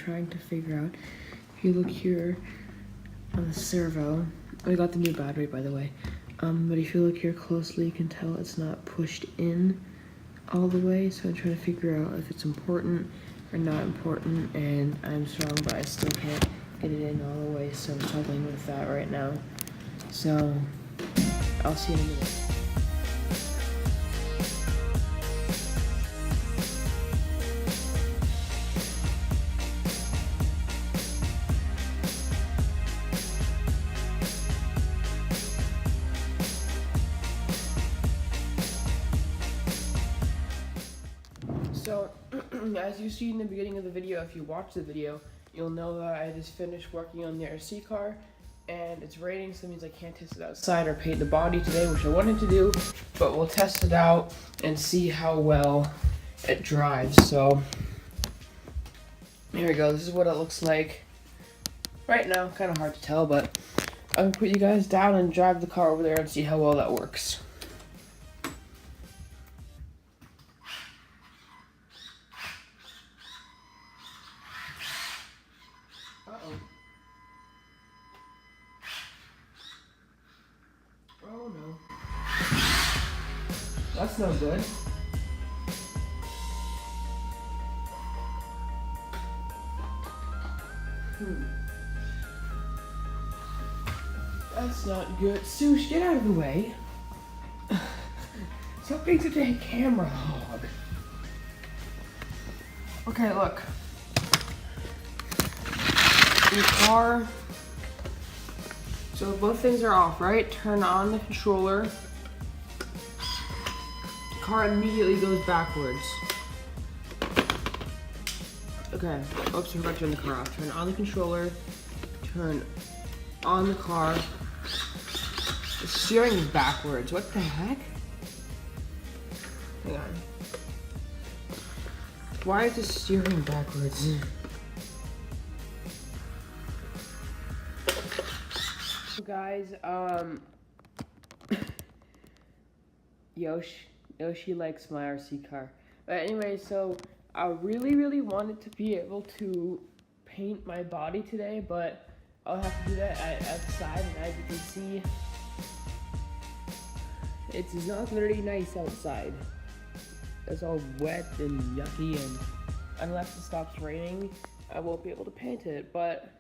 trying to figure out. If you look here on the servo, we got the new battery, by the way. But if you look here closely, you can tell it's not pushed in all the way. So I'm trying to figure out if it's important or not important. And I'm strong, but I still can't get it in all the way. So I'm struggling with that right now. So I'll see you in a minute. So, as you see in the beginning of the video, if you watch the video, you'll know that I just finished working on the RC car, and it's raining, so that means I can't test it outside or paint the body today, which I wanted to do, but we'll test it out and see how well it drives. So, here we go. This is what it looks like right now. Kind of hard to tell, but I'm gonna put you guys down and drive the car over there and see how well that works. Oh no. That's no good. That's not good. Sush, get out of the way. Stop being such a camera hog. Okay, look. Your car. So both things are off, right? Turn on the controller. The car immediately goes backwards. Okay. Oops, I forgot to turn the car off. Turn on the controller. Turn on the car. The steering is backwards. What the heck? Hang on. Why is the steering backwards? Guys, Yoshi likes my RC car. But anyway, so I really wanted to be able to paint my body today, but I'll have to do that outside, and as you can see, it's not very nice outside. It's all wet and yucky, and unless it stops raining, I won't be able to paint it, but